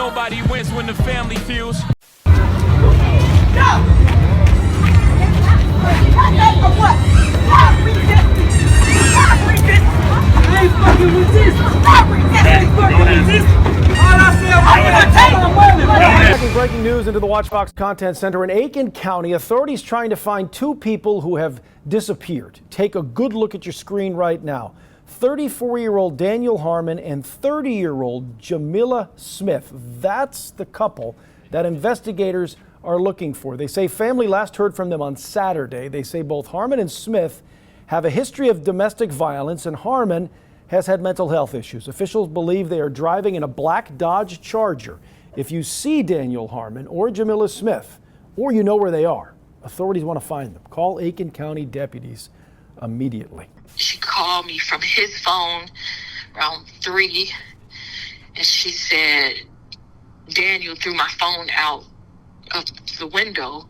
Nobody wins when the family feels. Breaking news into the Watchbox Content Center in Aiken County. Authorities trying to find two people who have disappeared. Take a good look at your screen right now. 34-year-old Daniel Harmon and 30-year-old Jamila Smith. That's the couple that investigators are looking for. They say family last heard from them on Saturday. They say both Harmon and Smith have a history of domestic violence, and Harmon has had mental health issues. Officials believe they are driving in a black Dodge Charger. If you see Daniel Harmon or Jamila Smith, or you know where they are, authorities want to find them. Call Aiken County deputies immediately. She called me from his phone around 3, and she said Daniel threw my phone out of the window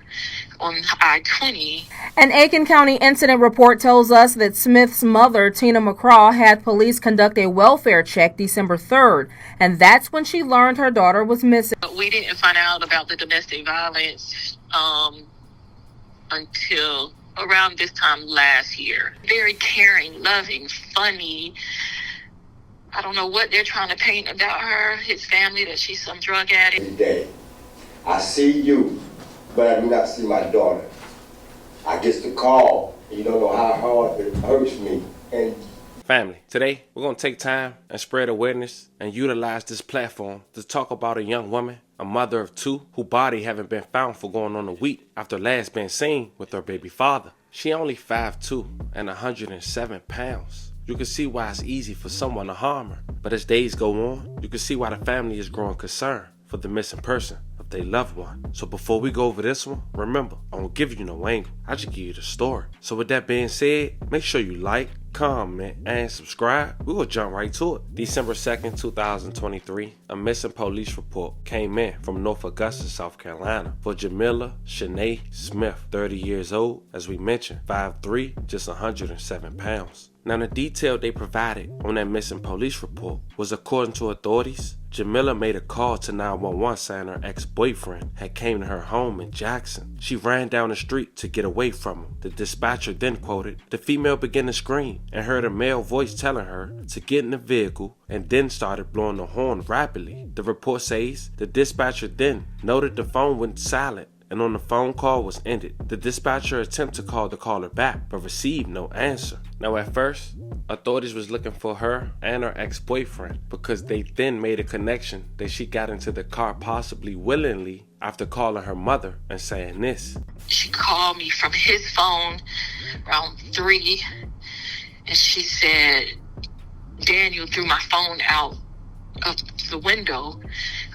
on I-20. An Aiken County incident report tells us that Smith's mother, Tina McCraw, had police conduct a welfare check December 3rd, and that's when she learned her daughter was missing. We didn't find out about the domestic violence until around this time last year. Very caring, loving, funny. I don't know what they're trying to paint about her, his family, that she's some drug addict. Today, I see you, but I do not see my daughter. I get the call, and you don't know how hard it hurts me. And family, today we're going to take time and spread awareness and utilize this platform to talk about a young woman, a mother of 2, whose body haven't been found for going on a week after last being seen with her baby father. She only 5'2" and 107 pounds. You can see why it's easy for someone to harm her. But as days go on, you can see why the family is growing concerned for the missing person of their loved one. So before we go over this one, remember, I won't give you no angle. I just give you the story. So with that being said, make sure you like, comment, and subscribe. We're going to jump right to it. December 2nd, 2023, a missing police report came in from North Augusta, South Carolina for Jamila Shanae Smith, 30 years old, as we mentioned, 5'3", just 107 pounds. Now, the detail they provided on that missing police report was, according to authorities, Jamila made a call to 911 saying her ex-boyfriend had came to her home in Jackson. She ran down the street to get away from him. The dispatcher then quoted, "The female began to scream and heard a male voice telling her to get in the vehicle and then started blowing the horn rapidly." The report says the dispatcher then noted the phone went silent and on the phone call was ended. The dispatcher attempted to call the caller back but received no answer. Now at first, authorities was looking for her and her ex-boyfriend because they then made a connection that she got into the car possibly willingly after calling her mother and saying this. She called me from his phone around 3, and she said Daniel threw my phone out of the window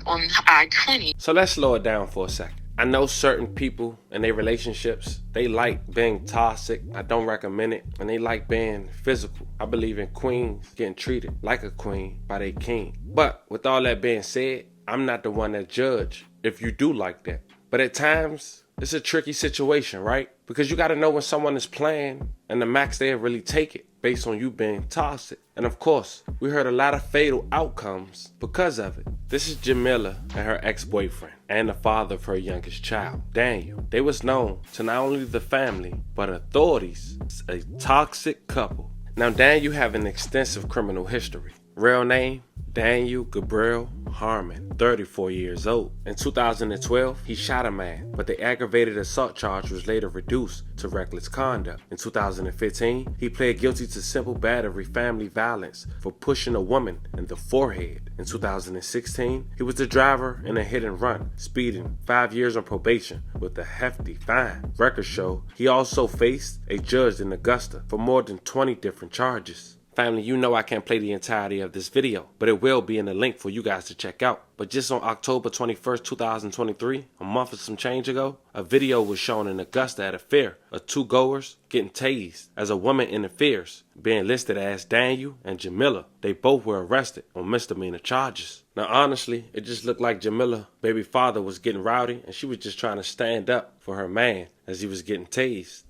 on I-20. So let's slow it down for a second. I know certain people in their relationships, they like being toxic. I don't recommend it. And they like being physical. I believe in queens getting treated like a queen by their king. But with all that being said, I'm not the one that judge if you do like that. But at times, it's a tricky situation, right? Because you got to know when someone is playing and the max they'll really take it based on you being toxic. And of course, we heard a lot of fatal outcomes because of it. This is Jamila and her ex-boyfriend and the father of her youngest child, Daniel. They was known to not only the family, but authorities as a toxic couple. Now, Daniel have an extensive criminal history. Real name, Daniel Gabriel Harmon, 34 years old. In 2012, he shot a man, but the aggravated assault charge was later reduced to reckless conduct. In 2015, he pled guilty to simple battery family violence for pushing a woman in the forehead. In 2016, he was the driver in a hit and run, speeding, 5 years on probation with a hefty fine. Records show he also faced a judge in Augusta for more than 20 different charges. Family, you know I can't play the entirety of this video, but it will be in the link for you guys to check out. But just on October 21st, 2023, a month or some change ago, a video was shown in Augusta at a fair of 2 goers getting tased as a woman interferes, being listed as Daniel and Jamila. They both were arrested on misdemeanor charges. Now honestly, it just looked like Jamila, baby father, was getting rowdy and she was just trying to stand up for her man as he was getting tased.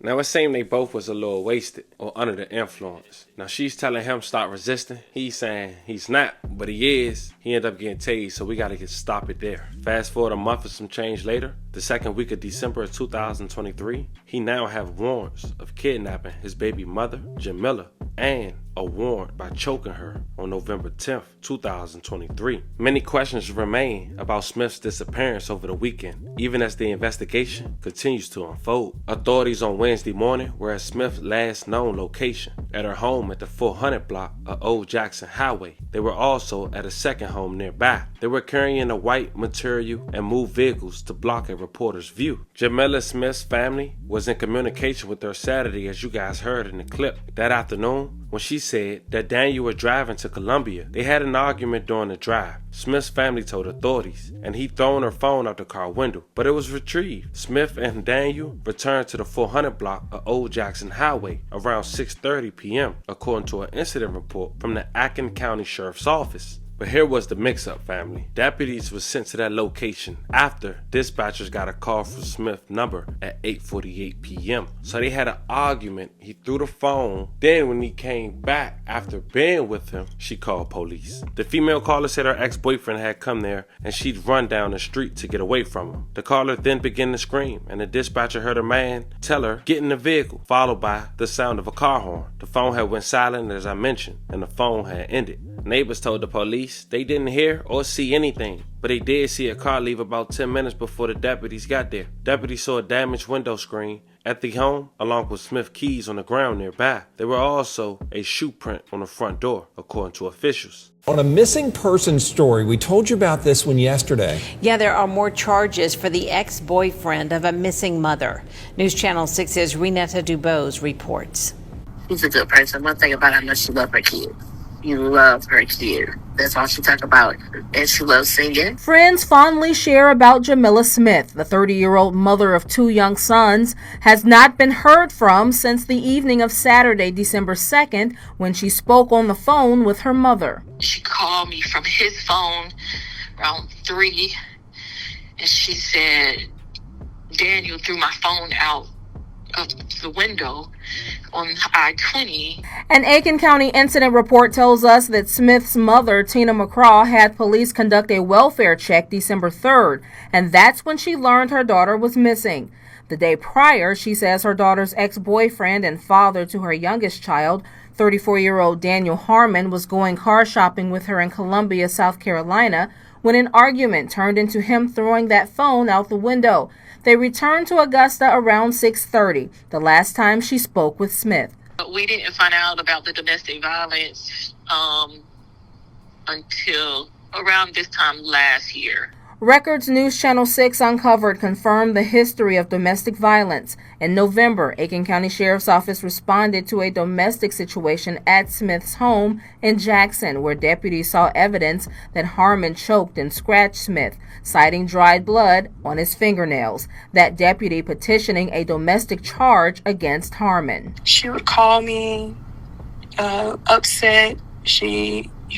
Now it seemed they both was a little wasted or under the influence. Now she's telling him stop resisting. He's saying he's not, but he is. He ended up getting tased, so we gotta stop it there. Fast forward a month or some change later, the second week of December of 2023, he now have warrants of kidnapping his baby mother, Jamila, and a warrant by choking her on November 10th, 2023. Many questions remain about Smith's disappearance over the weekend, even as the investigation continues to unfold. Authorities on Wednesday morning were at Smith's last known location, at her home at the 400 block of Old Jackson Highway. They were also at a second home nearby. They were carrying a white material and moved vehicles to block a reporter's view. Jamila Smith's family was in communication with her Saturday, as you guys heard in the clip. That afternoon, when she said that Daniel was driving to Columbia, they had an argument during the drive. Smith's family told authorities, and he thrown her phone out the car window, but it was retrieved. Smith and Daniel returned to the 400 block of Old Jackson Highway around 6:30 p.m., according to an incident report from the Aiken County Sheriff's Office. But here was the mix-up, family. Deputies were sent to that location after dispatchers got a call from Smith's number at 8:48 p.m. So they had an argument. He threw the phone. Then when he came back after being with him, she called police. The female caller said her ex-boyfriend had come there and she'd run down the street to get away from him. The caller then began to scream, and the dispatcher heard a man tell her, "Get in the vehicle," followed by the sound of a car horn. The phone had went silent, as I mentioned, and the phone had ended. Neighbors told the police they didn't hear or see anything, but they did see a car leave about 10 minutes before the deputies got there. Deputies saw a damaged window screen at the home, along with Smith's keys on the ground nearby. There were also a shoe print on the front door, according to officials. On a missing person story, we told you about this one yesterday. Yeah, there are more charges for the ex-boyfriend of a missing mother. News Channel 6's Renetta Dubose reports. She's a good person. One thing about her, I know she loves her kids. You love her kid. That's all she talk about. And she loves singing. Friends fondly share about Jamila Smith. The 30-year-old mother of two young sons has not been heard from since the evening of Saturday, December 2nd, when she spoke on the phone with her mother. She called me from his phone around 3, and she said, Daniel threw my phone out of the window on I-20. An Aiken County incident report tells us that Smith's mother, Tina McCraw, had police conduct a welfare check December 3rd, and that's when she learned her daughter was missing. The day prior, she says her daughter's ex-boyfriend and father to her youngest child, 34-year-old Daniel Harmon, was going car shopping with her in Columbia, South Carolina, when an argument turned into him throwing that phone out the window. They returned to Augusta around 6:30, the last time she spoke with Smith. We didn't find out about the domestic violence until around this time last year. Records News Channel 6 uncovered confirmed the history of domestic violence. In November, Aiken County Sheriff's Office responded to a domestic situation at Smith's home in Jackson, where deputies saw evidence that Harmon choked and scratched Smith, citing dried blood on his fingernails. That deputy petitioning a domestic charge against Harmon. She would call me upset.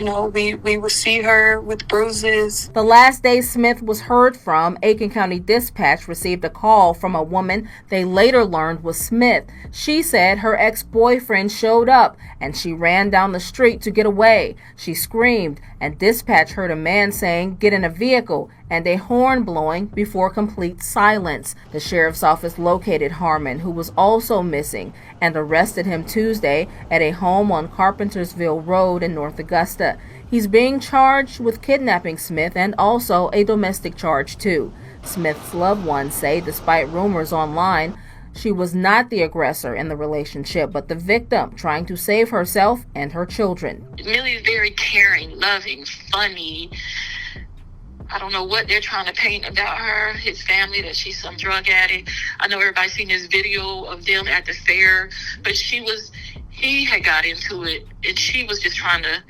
We would see her with bruises. The last day Smith was heard from, Aiken County Dispatch received a call from a woman they later learned was Smith. She said her ex-boyfriend showed up and she ran down the street to get away. She screamed, and dispatch heard a man saying, "Get in a vehicle," and a horn blowing before complete silence. The sheriff's office located Harmon, who was also missing, and arrested him Tuesday at a home on Carpentersville Road in North Augusta. He's being charged with kidnapping Smith and also a domestic charge too. Smith's loved ones say, despite rumors online, she was not the aggressor in the relationship, but the victim trying to save herself and her children. Millie's very caring, loving, funny. I don't know what they're trying to paint about her, his family, that she's some drug addict. I know everybody's seen this video of them at the fair, but he had got into it, and she was just trying to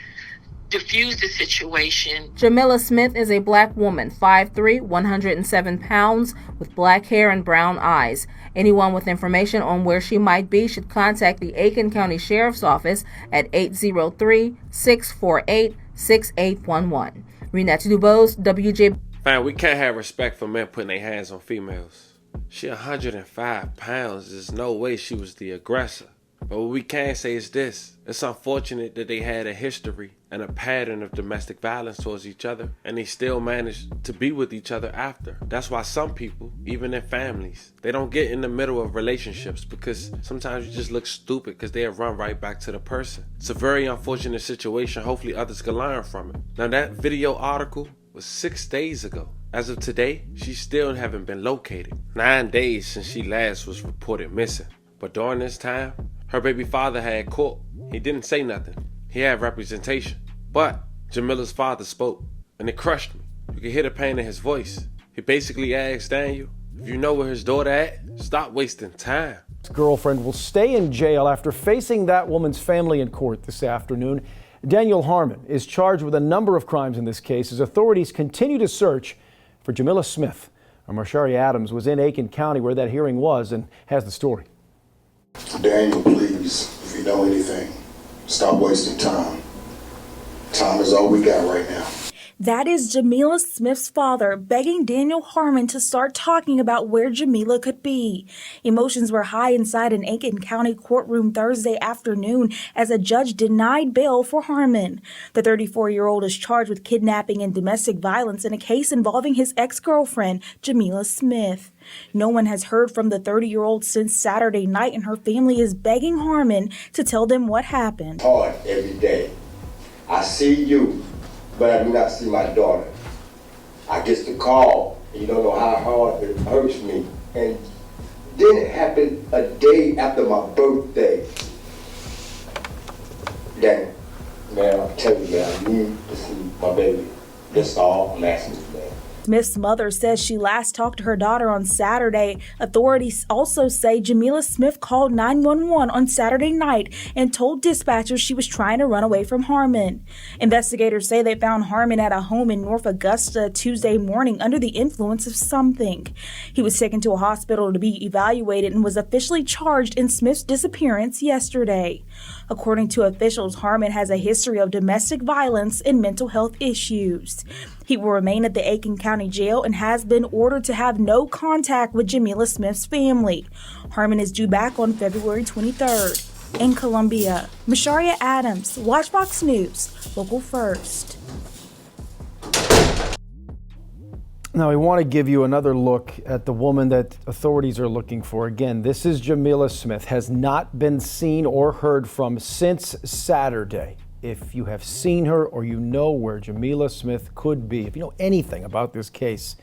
diffuse the situation. Jamila Smith is a black woman, 5'3", 107 pounds, with black hair and brown eyes. Anyone with information on where she might be should contact the Aiken County Sheriff's Office at 803-648-6811. Renetta Dubose, WJ. Fam, we can't have respect for men putting their hands on females. She 105 pounds. There's no way she was the aggressor. But what we can say is this: it's unfortunate that they had a history and a pattern of domestic violence towards each other, and they still managed to be with each other after. That's why some people, even in families, they don't get in the middle of relationships, because sometimes you just look stupid because they'll run right back to the person. It's a very unfortunate situation. Hopefully others can learn from it. Now, that video article was 6 days ago. As of today, she still haven't been located. 9 days since she last was reported missing. But during this time, her baby father had court. He didn't say nothing. He had representation. But Jamila's father spoke, and it crushed me. You could hear the pain in his voice. He basically asked Daniel, if you know where his daughter at, stop wasting time. His girlfriend will stay in jail after facing that woman's family in court this afternoon. Daniel Harmon is charged with a number of crimes in this case as authorities continue to search for Jamila Smith. Our Marsharia Adams was in Aiken County where that hearing was and has the story. Daniel, please, if you know anything, stop wasting time. Time is all we got right now. That is Jamila Smith's father begging Daniel Harmon to start talking about where Jamila could be. Emotions were high inside an Aiken County courtroom Thursday afternoon as a judge denied bail for Harmon. The 34-year-old is charged with kidnapping and domestic violence in a case involving his ex-girlfriend, Jamila Smith. No one has heard from the 30-year-old since Saturday night, and her family is begging Harmon to tell them what happened. Hard every day. I see you, but I do not see my daughter. I get the call, and you don't know how hard it hurts me. And then it happened a day after my birthday. Then, man, I'm telling you, man, I need to see my baby. That's all I'm asking you, man. Smith's mother says she last talked to her daughter on Saturday. Authorities also say Jamila Smith called 911 on Saturday night and told dispatchers she was trying to run away from Harmon. Investigators say they found Harmon at a home in North Augusta Tuesday morning under the influence of something. He was taken to a hospital to be evaluated and was officially charged in Smith's disappearance yesterday. According to officials, Harmon has a history of domestic violence and mental health issues. He will remain at the Aiken County Jail and has been ordered to have no contact with Jamila Smith's family. Harmon is due back on February 23rd. In Columbia, Marsharia Adams, Watchbox News, Local First. Now, we want to give you another look at the woman that authorities are looking for. Again, this is Jamila Smith, has not been seen or heard from since Saturday. If you have seen her or you know where Jamila Smith could be, if you know anything about this case,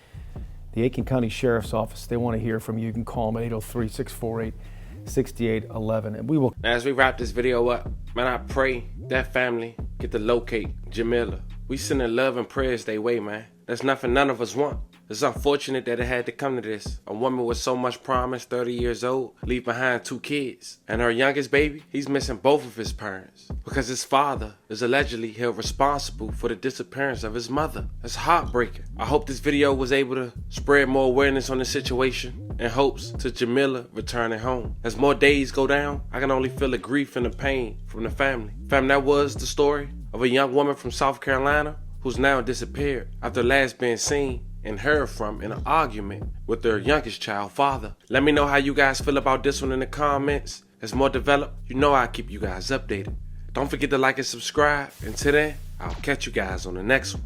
the Aiken County Sheriff's Office, they want to hear from you. You can call them at 803-648-6811. And we will. As we wrap this video up, man, I pray that family get to locate Jamila. We sending love and prayers their way, man. That's nothing none of us want. It's unfortunate that it had to come to this. A woman with so much promise, 30 years old, leave behind 2 kids. And her youngest baby, he's missing both of his parents because his father is allegedly held responsible for the disappearance of his mother. That's heartbreaking. I hope this video was able to spread more awareness on the situation in hopes to Jamila returning home. As more days go down, I can only feel the grief and the pain from the family. Fam, that was the story of a young woman from South Carolina who's now disappeared after last being seen and heard from in an argument with their youngest child father. Let me know how you guys feel about this one in the comments. As more develop, you know I'll keep you guys updated. Don't forget to like and subscribe. Until then, I'll catch you guys on the next one.